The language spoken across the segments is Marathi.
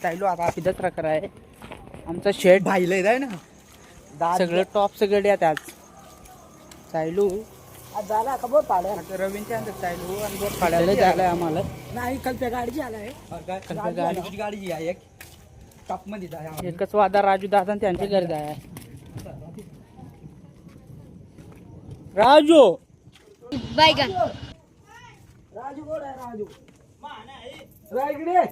चालू आता आपली दसरा कराय आमचा शेट भाईला आहे ना सगळं टॉपचं गडी आहे आज चालू झाला का बोट पाड्या आता रवींच्या अंदर चालू आणि बोट पाडायला झालंय आम्हाला नाही कल्प्या गाडीची आलाय गाडी गाडीची आहे एक टॉप मध्ये जाय एकच वादा राजू दादा आणि त्यांच्या घरी जाय राजू बैगन राजू बोल आहे राजू रायगडे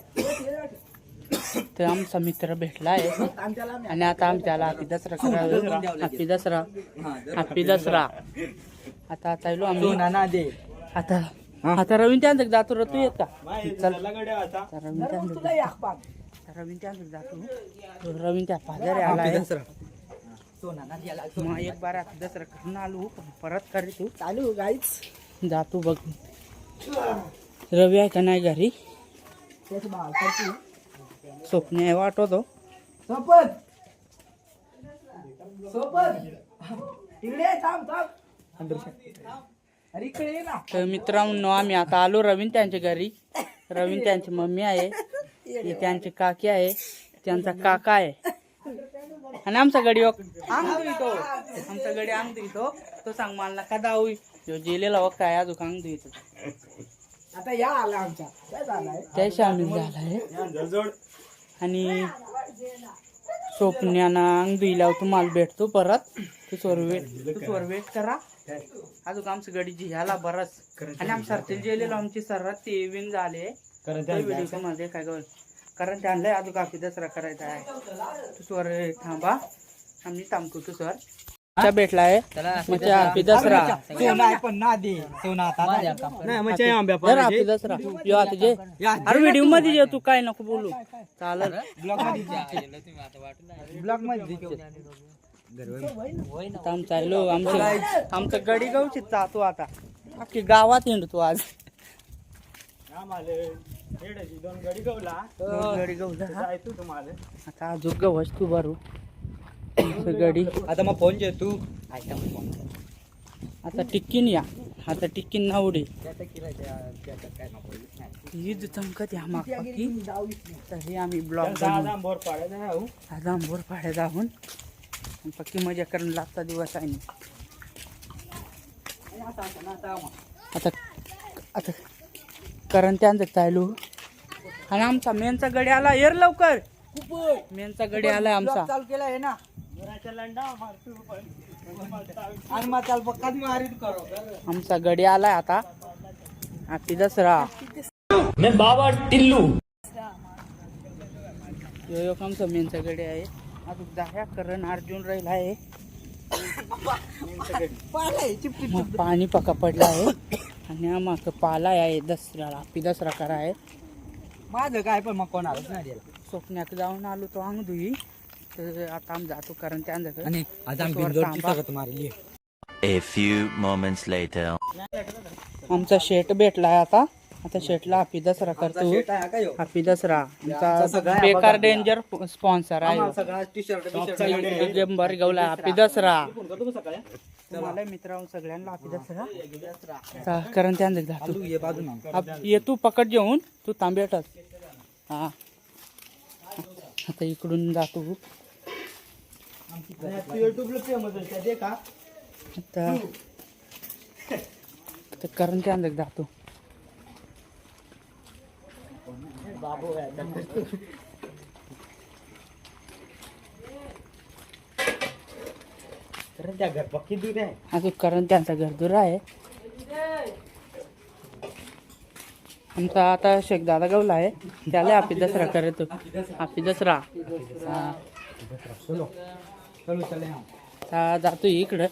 तर आमचा मित्र भेटलाय आणि आता आमच्याला हॅपी दसरा करायला हॅपी दसरा हॅपी दसरा आता चालू आम्ही नाना दे आता आता रवीन त्यांचं जातो रे तू येत का चल रवीन त्यांचं जातो रवीन त्या पाजारे आलाय मग एक बार हॅपी दसरा करून आलो परत करी तू चालू गाईच जातो बघ रवी आहे का नाही घरी तेच बाल करती स्वप्न वाटवतो सोपत सोपत इकडे थांब थांब अरे इकडे ये ना तर मित्रांनो आम्ही आता आलो रवीन त्यांच्या घरी रवीन त्यांची मम्मी आहे ही त्यांची काकी आहे त्यांचा काका आहे आणि आमचा गडी अंग धुतो आमचा गडी अंग धुतो तो सांग मला का दाऊ जेलेला वक्त काय अजून अंग धुतो आता या आला आमचा काय झालाय त्या शामिल झालाय आणि स्वप्न्यानं अंग धुईल्यावर तुम्हाला भेटतो परत तू वेट करा अजून आमचं गडी जिह्याला बरंच आणि आमच्या सरतील जेलेला आमची सर्वात ते विन झाले व्हिडिओ तुम्हाला काय गं कारण त्यांना अजून काफी दसरा करायचा आहे तू स्वर थांबा आम्ही थांबतो तू सर भेटला आहे हॅपी दसरा पण ना दे सोना हॅपी दसरा यो आता जे अरे व्हिडिओ मध्ये जे तू काय नको बोलू चालेल ब्लॉक मध्ये चाललो आमचं गडी गावची जातो आता अख्खी गावात हिंडतो आज गडी गवला आता अजून गवस तू भरू गडी आता मग फोन तू आता टिक्कीन या आता टिक्कीन ना उडे हीच चमकत या माग पक्की तरी आम्ही ब्लॉग आंबोर पाड्या जाऊन पक्की मजा करून लागता दिवस आहे आता आता करण त्यांचं चालू आणि आमचा मेनचा गडी आला येर लवकर मेनचा गडी आलाय आमचा चालू केला आहे ना आणि मग चाल पक्काच मारीत करो आमचा गडी आलाय आता हॅपी दसरा बाबा टिल्लू यो आमचा मेनचा गडी आहे अजून दह्या करण अर्जुन राहिला आहे मग पाणी पका पडला आहे आणि आम्हाला पाला आहे दसऱ्याला हॅपी दसरा करा आहे माझं काय पण मग कोण आलंच नाही दिला स्वप्न्याक जाऊन आलो तो अंग धुई तर आता आम्ही जातो कारण त्यांच्याकडे आणि आता आम्ही मारली A few moments later. आमचा शेट भेटलाय आता आता शेटला हॅपी दसरा करतो हॅपी दसरा आमचा बेकार डेंजर स्पॉन्सर आहे टी शर्ट जंबर गवला हॅपी दसरा तुम्हाला मित्रांनो सगळ्यांना हॅपी दसरा कारण त्यांचं जातो ये बाजून ये तू पकड जेवून तू तांबेटच हा आता इकडून जातो युट्यूबला फेमस आहे ते का आता कारण त्यांचं जातो बाबू त्या घर पक्की दूर आहे अजून कारण त्यांचा घरदुरा आहे आमचा आता शेख दादा गवला आहे त्याला हॅपी दसरा करतो हॅपी दसरा जातो इकडं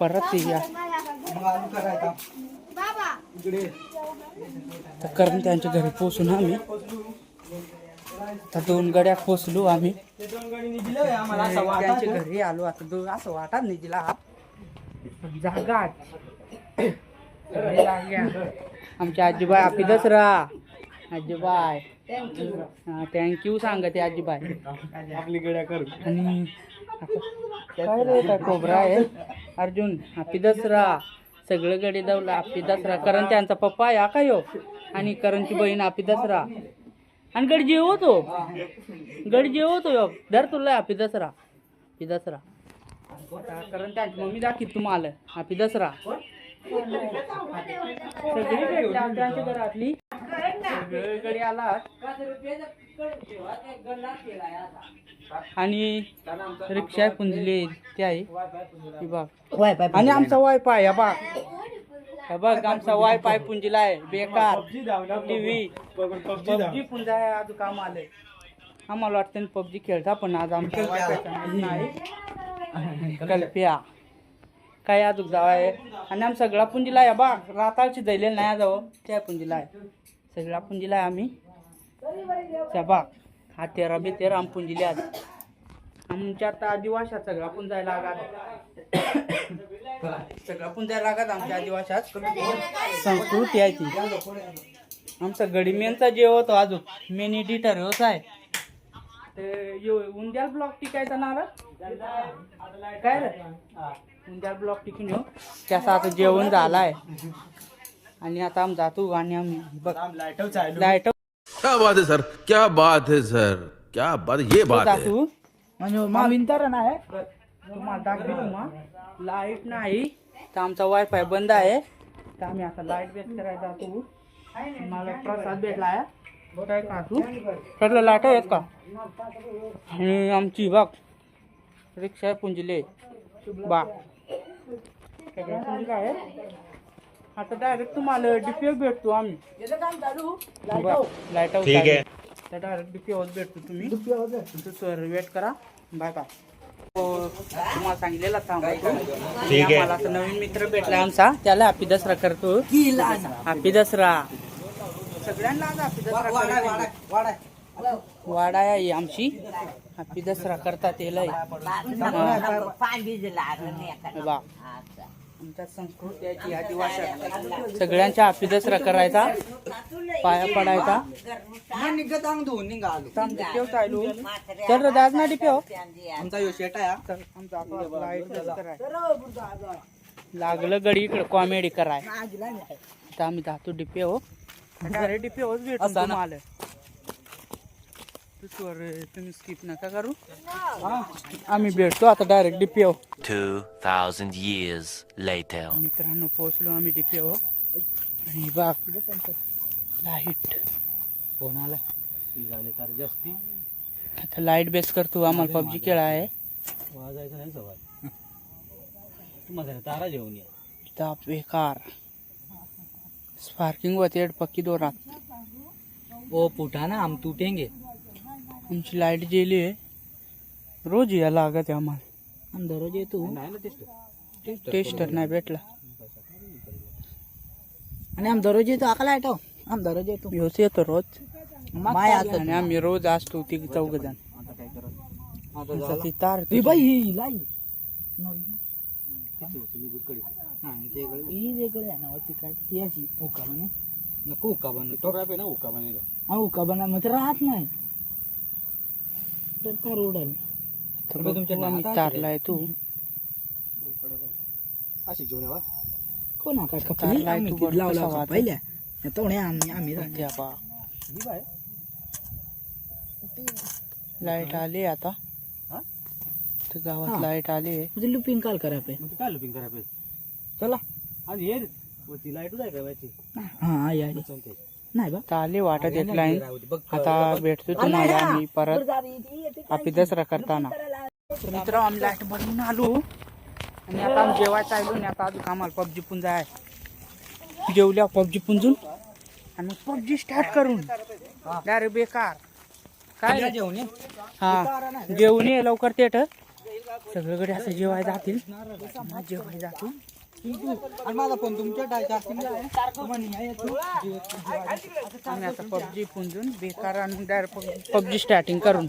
परत या तर करून त्यांच्या घरी पोचून आम्ही तर 2 गड्या पोचलो आम्ही त्यांच्या घरी आलो आता असं वाटत नाही तिला जागा आमच्या आजीबाई हॅपी दसरा आजीबाई थँक्यू सांगते आजीबाई आपली गड्या कर आणि काय रे काय खोबरा आहे अर्जुन हॅपी दसरा सगळं गडी दवला आपली दसरा कारण त्यांचा पप्पा आहे का यो आणि करणची बहीण आपली दसरा आणि गड जेवतो यो धर तुला आपली दसरा कारण त्यांची मम्मी दाखीत तुम्हाला आपली दसरा सगळी भेटतात त्यांच्या घरातली सगळे गडी आला आणि रिक्षा पुंजली ते आहे ती बघ आणि आमचा वायफाय या बघ आमचा वायफाय पुंजला आहे बेकार टीव्ही पबजी पुंजा आहे आज काम आलंय आम्हाला वाटतं पबजी खेळता पण आज आमच्या वायफाय नाही कल्प्या काय अजून जाव आहे आणि आम सगळा पुंजीला आहे बा राताळची दैलेल नाही जावं त्या पुंजीला आहे सगळा पुंजीला आहे आम्ही त्या बा हा 13 आम पुंजिले आज आमच्या आता आदिवासात सगळा पुंजायला लागत सगळा पुंजायला लागत आमच्या आदिवासात संस्कृती आहे ती आमचा गडीमेनचा जे होतो अजून मेन एडिटर होत आहे ते उंद्याल ब्लॉक टिकायचा नारा काय रे उंद्याल ब्लॉक टिकून येऊ त्याचा आता जेवण झालाय आणि आता आम्ही जातो आणि आम्ही बघ लाईट क्या बात है सर, क्या बात है सर, क्या बात, ये बात है. जातो म्हणजे माविंतर नाही तुम्हाला दाखवी तुम्हाला लाईट नाही तर आमचा वायफाय बंद आहे तर आम्ही आता लाईट बेस करायला जातो मला प्रसाद भेटला आहे काय का तू सगळं लाईट आहेत का आणि आमची बघ रिक्षा पुंजले बा सगळं पुंजलं आहे आता डायरेक्ट तुम्हाला डीपीओ भेटतो आम्ही लाईट ठीक आहे तर डायरेक्ट डीपीओ भेटतो तुम्ही तुमचं सर वेट करा बाय बाय तुम्हाला सांगितलेला आम्हाला आता नवीन मित्र भेटला आमचा त्याला हॅपी दसरा करतो हॅपी दसरा सगळ्यांना हॅपी दसरा वाडा आहे आमची हॅपी दसरा करतात याला आमच्या संस्कृती आहे आदिवासी सगळ्यांच्या हॅपी दसरा करायचा पाया पडायचा चल रे दाज ना डिपेव आमचा योशेट आहे लागलं गडी इकडे कॉमेडी कराय आता आम्ही जातो डिपेव डायरेक्ट डिपेव भेटून आलं तुम्ही स्किप नका करू आम्ही भेटतो आता डायरेक्ट डीपीओ 2000 years later. मित्रांनो पोहोचलो आम्ही डीपीओ आणि बाप लाईट फोन आला झाले तर जास्ती आता लाईट बेस करतो आम्हाला पबजी खेळा आहे वाजायचं नाही सवाल तुम्हाला तारा जेवून या ताप बेकार स्पार्किंग होते पक्की दोरात ओ पुटा ना हम टूटेंगे आमची लाईट गेली आहे रोज या लागत आहे आम्हाला आम दररोज येतो टेस्टर नाही भेटला आणि आम दररोज येतो आका लाईट आम दररोज येतो योच येतो रोज आणि आम्ही रोज असतो ती 4 जण ती तार बाई ही लाई वेगळी आहे ना ती काय ती अशी उका बने नको उका बन टोका ना उका बनेगा उका बना मग राहत नाही तर उडल तुमच्या तारलाय तू अशी घेऊन यावा कोण काय कपली लावला पहिल्या आम्ही लाईट आली आता तर गावात लाईट आली आहे लुपिंग काल करायचं काय लुपिंग करायचं चला आज ये ती लाईट आहे का हा या नाही बा आले वाटत येत लाईन आता भेटतो तुम्हाला आम्ही परत हॅपी दसरा करताना मित्र आम्ही लाईट बनवून आलो आणि आता आम्ही जेवायचं आलो आणि आता अजून आम्हाला पबजी पुंजा आहे जेवल्या पबजी पुंजून आणि पबजी स्टार्ट करून डायरेक्ट बेकार काय जेवण हा जेवण ये लवकर तेट सगळीकडे असं जेवाय जातील जेवाय जातो माझा फोन तुमच्या आम्ही आता पबजी पुंजून बेकार आणि डायरेक्ट पबजी स्टार्टिंग करून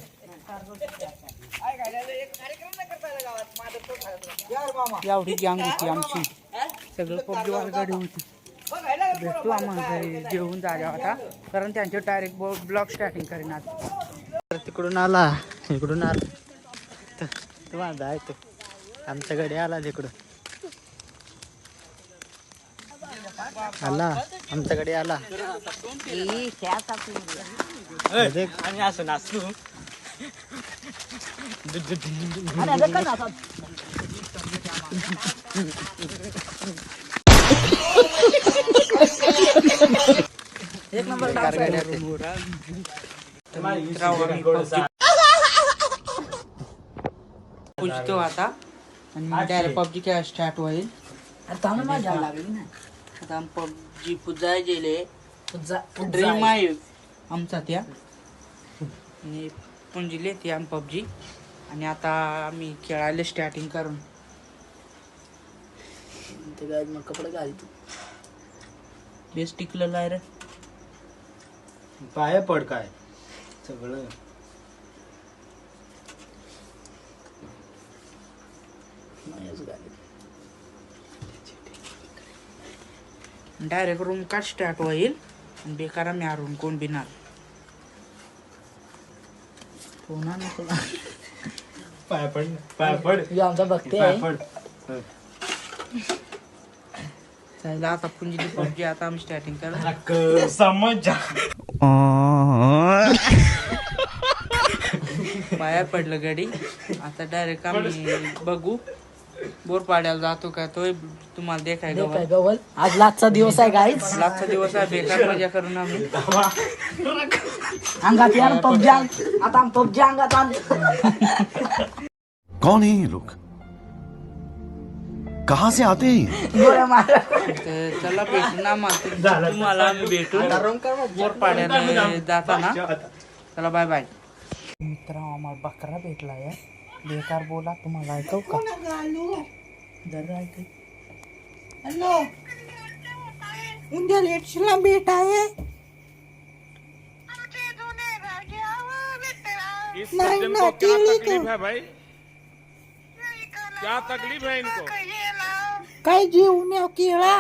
एवढी गँग होती आमची सगळं पबजी वाल गाडी होती भेटतो आम्हाला जेवून झाल्या होता कारण त्यांचे डायरेक्ट ब्लॉग स्टार्टिंग करीन आता तिकडून आला इकडून आला तुम्हाला जायचं आमच्याकडे आला तिकडून आला आमच्याकडे आला आणि असं नाचू एक नंबर पुजतो आता आणि डायरेक्ट पबजी काय स्टार्ट होईल. आता पबजी पुजाय गेले. ड्रीम आहे आमचा त्या आणि पुंजिले ते आम पबजी आणि आता आम्ही खेळायला स्टार्टिंग करून मग कपडे घालतो बेस्ट टिकलेलं आहे रे. पाय पड काय सगळं डायरेक्ट रूम का स्टार्ट होईल आणि बेकार आम्ही हारून कोण बिनार कोणा नको पाय पड आमचा बघते पाय पड चालेल आता पुंजिली पबजी आता आम्ही स्टार्टिंग करू. समज पाया पडलं गाडी आता डायरेक्ट आम्ही बघू बोर पाड्याला जातो का तो तुम्हाला देखाय गवल आज लास्टचा दिवस आहे गाईच लास्टचा दिवस आहे बेकार मजा करून आम्ही अंगात या पबजी आता आम पबजी अंगात आण कौन है ये लोग कहाँ से आते हैं गोळ्या मार तर चला भेटू ना मग तुम्हाला आम्ही भेटू बोर पाड्याला जाताना. चला बाय बाय. मित्र आम्हाला बकरा भेटला आहे बेकार बोला तुम्हाला ऐकव का जरा ऐक. हॅलो उद्या लेटला भेट आहे इस सज्जन को क्या तकलीफ है भाई? क्या तकलीफ है इनको? काय जेवण केळा